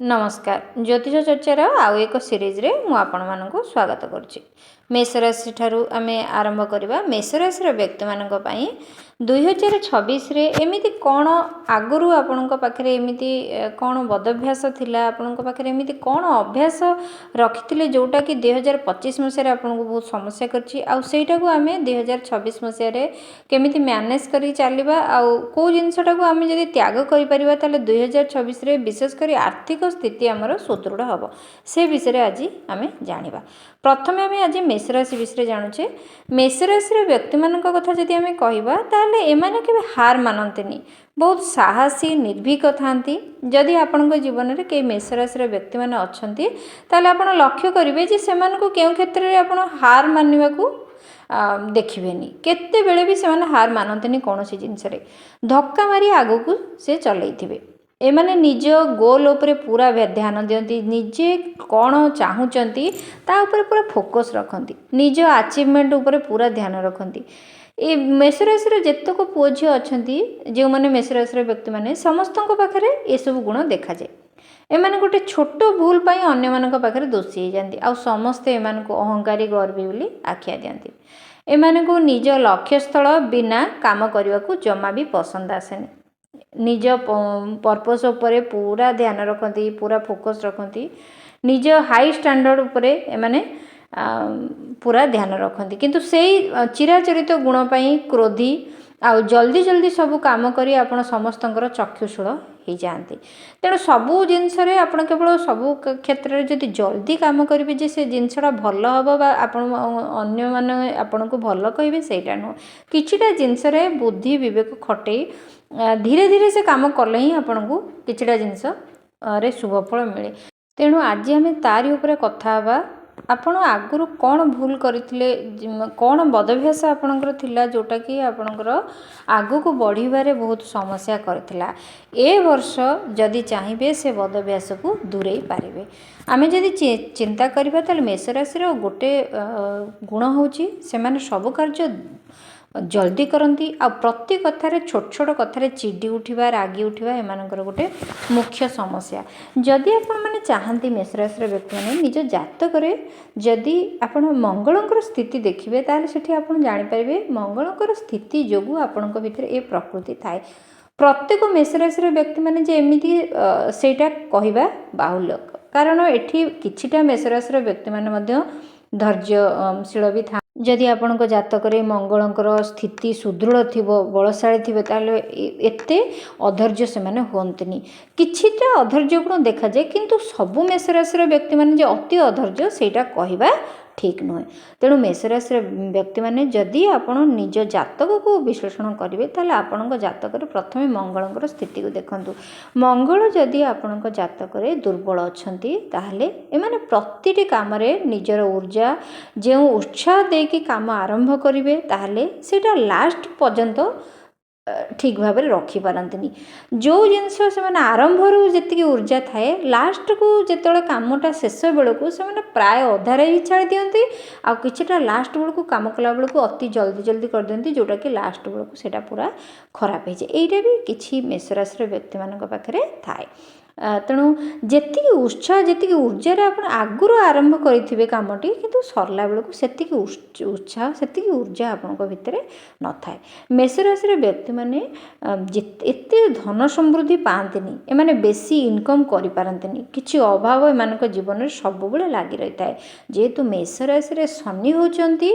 नमस्कार ज्योतिष चर्चार आउ एक सीरीज रे मु आपण मानक स्वागत करुच्ची। मेष राशि ठारू आमे आरंभ करबा। मेष राशि व्यक्ति मानक पई 2026 रे एमिति कोन आगुरु आपनक पाखरे एमिति कोन बदभ्यास थिला, आपनक पाखरे एमिति कोन अभ्यास रखिथिले जोटा कि 2025 मसिया रे आपनक बहुत समस्या करची। आ सेटा को आमे 2026 मसिया रे केमिति मैनेज करी चलीबा आ को जिंसटा को आमे जदी त्याग करि परिबा ताले 2026 रे विशेष करी आर्थिक स्थिति आमर सुदृढ़ हम से विषय आज आम जाना। प्रथम आम आज मेष राशि विषय जानुचे। मेष राशि व्यक्ति मान कथा जदि आम कहवा ताले एमाने केबे हार मानते, बहुत साहसी निर्भीक था। जदि आपण जीवन में कई मेष राशि व्यक्ति मैंने अच्छा ताले आपण लक्ष्य करेंगे जे सेमानकु केउ क्षेत्र में आपण हार मानवा को देखिबेनी। केते बेले भी से हार मानते कौन सी जिनस धक्का मारी आगु को से चलैथिबे। एमाने निज गोल उपरे पूरा ध्यान दियंती, निजे कौन चाहूँगी ता उपरे पूरा फोकस रखती, निज अचीवमेंट उपरे पूरा ध्यान रखती। ये मेष राशि जेतक पुओ झी अच्छा जो मैंने मेष राशि व्यक्ति मैंने समस्त पाखे ये सब गुण देखा जाए। एमाने गोटे छोट भूल पाई अन्य मानक पाखे दोषी हो जाती आ समस्ते एमान को अहंकारी गर्वी बोली आख्या दियंती। एमान को निज लक्ष्य स्थल बिना काम करने को जमा भी पसंद आसेनी। निज पर्पस उपरे पूरा ध्यान रखती, पूरा फोकस रखती, निज हाई स्टैंडर्ड उपरे एमाने पूरा ध्यान रखती। किंतु से चिराचरित गुण पाई क्रोधी आ जल्दी जल्दी सब काम करी आपण समस्तंकर चक्षुषूल हो जाती। तेणु सबू जिनस केवल सबू क्षेत्र में जब जल्दी काम करेंगे जे से जिनसटा भल हम अन्य मैंने आपन को भल कहे सेटा नुह, किछिटा जिनस बुद्धि विवेक खटे धीरे धीरे से काम कले ही आपन को किछिटा जिनस रे शुभफल मिले। तेणु आज आम तारी उपरे कथा हवा। आपण आगुरु कौन भूल करथिले, कौन बदभ्यास आपणकर थिला जोटा कि आपणकर आगु को बढ़िबारे बहुत समस्या करथिला। ए वर्ष जदि चाहिए से बदभ्यास को दूरे पारिबे। आमे जदि चिंता करिबा ताले मेष राशि रो गोटे गुण होची से माने सब कार्य जल्दी करती आ प्रति कथार छोट छोट कथार चिड़ी उठा रागी उठा एमानकर गोटे मुख्य समस्या। जदि आपण मैंने चाहती मेष राशि व्यक्ति मैंने निज जातक जदि आपण मंगलंकर स्थिति देखिए ताले सेठी आपण जानिपारे मंगलंकर स्थिति जोगु आपण भीतर ए प्रकृति थाए। प्रत्येक मेष राशि व्यक्ति मैंने जे एमिति सेटा कहवा बाहुल्य, कारण एठी किछिटा मेष राशि व्यक्ति मैंने धैर्यशील भी था। जदि आपण जातक मंगलंकर स्थिति सुदृढ़ थी बलशाली थी ताले एते अधैर्य से माने होंतनी। किछिटा अधैर्य गुण देखा जाए, किंतु सबु मेष राशि व्यक्ति माने जे अति अधैर्य सेटा कहवा ठीक नुहे। तेणु मेष राशि व्यक्ति माने जदि आपण निज जातक को विश्लेषण करेंगे ताले आपण जातक प्रथम मंगलंकर स्थिति को देखंतु। मंगल जदि आपण जातक दुर्बल अच्छी ताहले एमाने प्रतिटी काम रे निजर ऊर्जा जो उत्साह देकी काम आरंभ करेंगे ताहले सेटा लास्ट पर्यंत ठीक भाव में रखिपारती। जो जिनस से आरंभ जी ऊर्जा थाए लास्ट को जिते कामटा शेष बेलू से प्राय अधारे ही छाड़ी दिखती आ किछिटा लास्ट बेलू काम कला बेलू अति जल्दी जल्दी कर दिखती जोटा कि लास्ट बेलू से पूरा खराब हो जाए। यहीटा भी किसी मेष राशि व्यक्ति मान पाखे थाए। तेणु जी उत्साह जी ऊर्जा आप आगुरी आरंभ करेंगे कमटी किंतु सरला बेलू से उत्साह से ऊर्जा आपण भितर न थाए। मेष राशि व्यक्ति मैंने एत धन समृद्धि पातनी, एमाने बेसी इनकम करि पारंतनी, किछि अभाव एमानक जीवन में सब बेले लगी रही है। जेहेतु मेष राशि शनि होचंती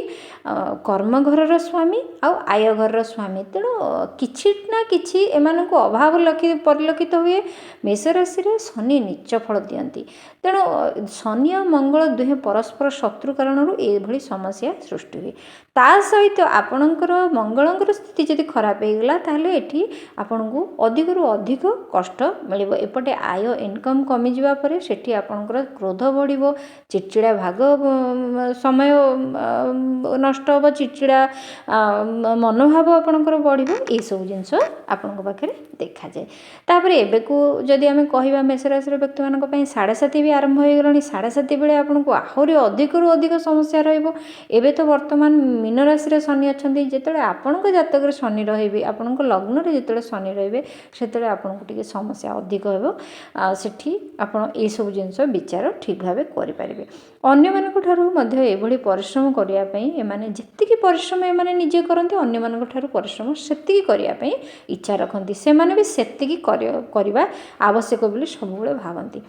कर्म घर स्वामी आ आय घर स्वामी, तेणु किछि ना किछि एमानक अभाव परिलक्षित हुए। मेष राशि शनि नीच फल दियंती। तेणु शनि और मंगल दुहे परस्पर शत्रु कारण ये समस्या सृष्टि हुए। ता सहित आपणकर मंगलंकर स्थिति जदि खराब हो गला ताहले एठी आपनकु अधिक रु अधिक कष्ट मिलिबो। एपटे आय इनकम कमी जिबा परे सेठी आपनकर क्रोध बढ़िबो, चिड़चिड़ा भाग समय नष्ट हो, चिड़चिड़ा मनोभाव आपनकर बढ़िबो। ए सब जिंस आपनक पाखे देखा जाए। तापर एबे को जदि आमे कहवा मेष राशि व्यक्ति मान साढ़े साथी भी आरंभ हो गलानी साढ़े साथी बेले आपको आहरी अधिकरू अधिक समस्या रही तो बर्तमान मीन राशि शनि अच्छा जिते आपण जातक शनि रे आपण लग्न जो शनि रे से आपको समस्या अधिक होठी आप सब जिन विचार ठीक भाव करेंगे अन्य मानी परिश्रम करने जी परिश्रम एम निजे करते अन्य परिश्रम से करने इच्छा रखती से भी से करवा आवश्यक बोली सब भावती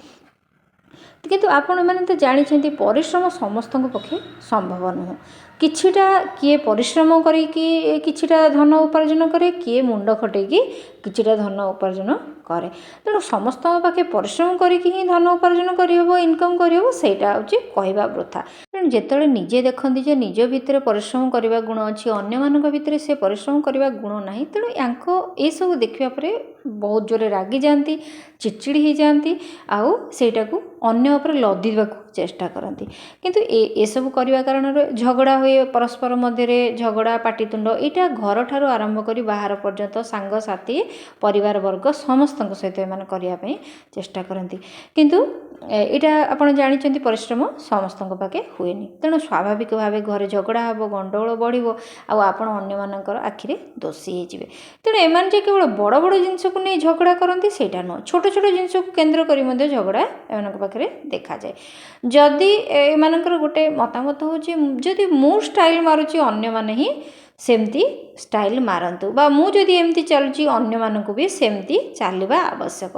किंतु आपण मैंने तो जानते परिश्रम समस्त पक्षे संभव नुह किछिटा किए परिश्रम करा धन उपार्जन करे किए मुंड खटेकी किछिटा धन उपार्जन करे तेणु समस्त पाखे परिश्रम करके ही धन उपार्जन करहब इनकम करहब सेटा हूँ कहवा वृथा तेणु जिते निजे देखती जे निज भितर परिश्रम करने गुण अच्छी अन्य मान भितर से परिश्रम करने गुण ना तेणु यांको ये सब देखापर बहुत जोरे रागी जाती चिड़चिड़ी हो जाती आउ सेटा को अन्य उपर लदिवा चेष्टा करती किंतु ए सब करने कारण झगड़ा हुए परस्पर मध्य झगड़ा पाटितुंड यहाँ घर ठारू आरंभ कर बाहर पर्यंत सांगसाथी परिवार वर्ग समस्त सहित एम करने चेष्टा करती किंतु यहाँ आप जानते परिश्रम समस्त पाखे हुए तेणु स्वाभाविक भाव घर झगड़ा हम गंडगोल बढ़ो आपण अन्य आखिरे दोषी होते तेणु एम केवल बड़ बड़ जिनस को नहीं झगड़ा करती सेटा नुह छोट छोट जिनस को केन्द्र कर झगड़ा एम पाखे देखा जाए जदि एमानकर गोटे मतामत हूँ जदि मु स्टाइल मारुची अन्य माने ही सेमती स्टाइल मारंतु बा मु जदि एमती चलुची अन्य मानकु भी सेमती चलवा आवश्यक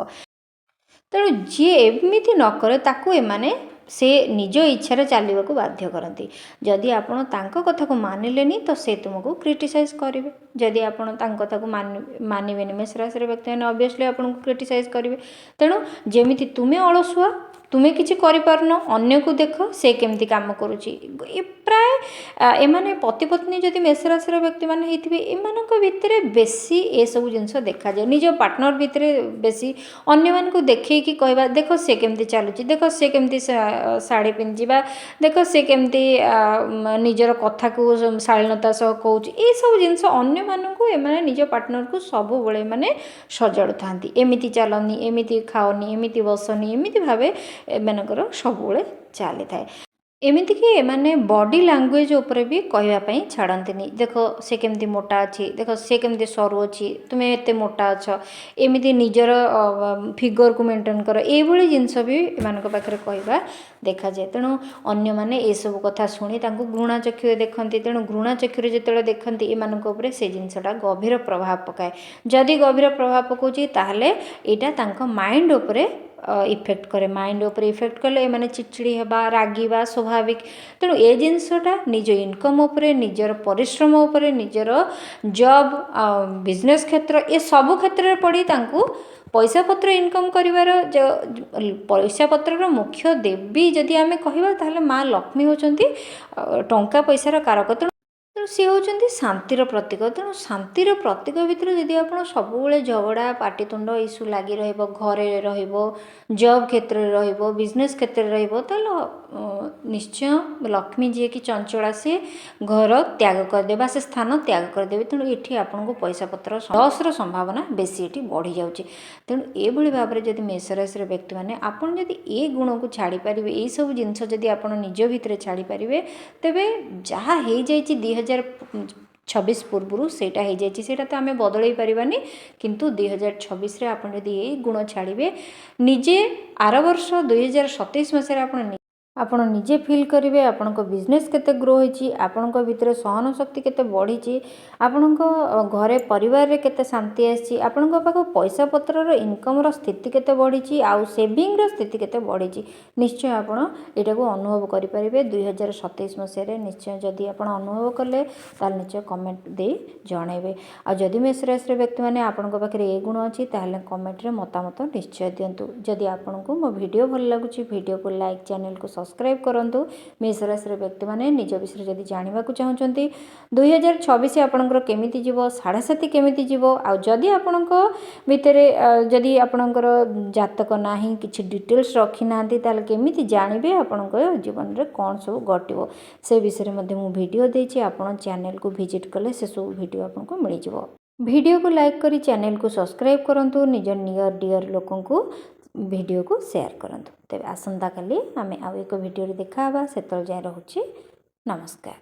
तेणु जी एमती न करे ताकू एमाने से निज इच्छा चलने को बाध्य करती जदि आपण तांको कथा को मानिलेनी तो से तुमको क्रिटिसाइज करेंगे जदि आपण कथा को मानबेनि मेष राशि व्यक्ति मैंने ऑब्वियसली आपको क्रिटिसाइज करेंगे तेणु जेमिति तुम्हें अलसुआ तुम्हें किसी कर अन्य को देख से केमती काम करुच्ची प्राय एमाने पति पत्नी जदि मेष राशि व्यक्ति मैंने होते भितर बेसी ये सब जिनस देखा जाए निज पार्टनर भितर बेसी अन्य मान को देखे कि कहवा देख से केमती चलुची देख से केमती शाढ़ी पिंधि देख से केमती निजर कथा को शालीनता सह कहूँ ये सब जिनस अन्य मानक एमाने निज पार्टनर को सब बड़े माने सजाड़ू था एमती चलनी एमती खाओनी एमती बसनी एमती भाव एमानकर सबुले चली थाए एमती कि एमाने बॉडी लैंग्वेज उपर भी कहवाई छाड़ती देख से केमती मोटा अच्छी देख से केमती सरू अच्छी तुम्हें एत मोटा अच्छ एमती निजर फिगर को मेंटेन कर ये जिनस भी एम पाखे कहवा देखा जाए तेणु अन्य माने ये सब कथा शुणी घृणा चक्षु देखती तेणु घृणा चक्षु जो देखती एम से जिनसटा गभीर प्रभाव पकाए जदि गभीर प्रभाव पकाउची ताहले एटा माइंड उपरे इफेक्ट करे माइंड ऊपर इफेक्ट कले माने चिड़चिड़ी हवा रागिबा स्वाभाविक तेणु ए जिनसटा निज इनकम उपरे निजर परिश्रम उपरे निजर जॉब बिजनेस क्षेत्र ये सब क्षेत्र में पड़ी तांकु पैसा पत्र इनकम करिवार पैसा पत्र मुख्य देवी जदि आमे कहिबा ताहले माँ लक्ष्मी होचंती टंका पैसार कारक तेणु सी होचंती शांतिर प्रतीक तेणु शांतिर प्रतीक भितर जदि आप सबुबले झगड़ा पाटितुंड इश्यू लगी घरे जॉब क्षेत्र में बिजनेस क्षेत्र में निश्चय लक्ष्मी जी की चंचला सी घर त्याग करदे से स्थान त्याग करदे तेणु ये आपको पैसा पत्र लॉसर संभावना बेसी ये बढ़ी जाऊँगी तेणु ये भाव में जब मेष राशि व्यक्ति मैंने आपड़ जदि ये गुण को छाड़ी पारे यही सब जिनस जदि आप निज भितर छाड़ी पारे तेबे जहाँ हो जाए 2026 पूर्व सेटा हो जाए सेटा तो आम बदल पारानी किंतु 2026 रे आप जदि ये गुण छाड़े निजे आर वर्ष 2027 मसीह आपण निजे फील करेंगे आपण बिजनेस केते ग्रो होती आपण भितर सहन शक्ति केते बढ़ी आपण घरे परिवार रे केते शांति आसी आपण पाख पैसा पत्रर इनकम स्थिति केते बढ़ी आउ सेविंग स्थिति केते बढ़ी निश्चय आपण एटा को अनुभव करेंगे 2027 मसीह निश्चय जदि आपण अनुभव कले ताल निश्चय कमेंट दे जनइबे आ जदि मेष राशि व्यक्ति मैंने आपण पाखे ये गुण अच्छी ताहले कमेंट रे मतामत निश्चय दिंतु जदि आपण को मो वीडियो भल लगुच वीडियो को लाइक चैनल को सब्सक्राइब करंतु मेष राशि व्यक्ति मैंने निज विषय जदि जानवा चाहते 2026 आपणकर केमिति जीवो साढ़े साथी केमिति जीवो आ जदि आपण भितर जदि आपणकर जातक नाही किछि डिटेल्स रखी नांती ताले केमिति जानिबे आपणकर जीवन रे कोन सब घटिबो से विषय मध्ये मु वीडियो देछि आपण चैनल को विजिट कले से सब वीडियो आपनको मिल जिवो वीडियो को लाइक करी चैनल को सब्सक्राइब करंतु निज नियर डियर लोकन को ଭିଡ଼ିଓକୁ ସେୟାର କରନ୍ତୁ। ତେବେ ଆସନ୍ତାକାଲି ଆମେ ଆଉ ଏକ ଭିଡ଼ିଓରେ ଦେଖା ହେବା। ସେତେବେଳେ ଯାଏଁ ରହୁଛି ନମସ୍କାର।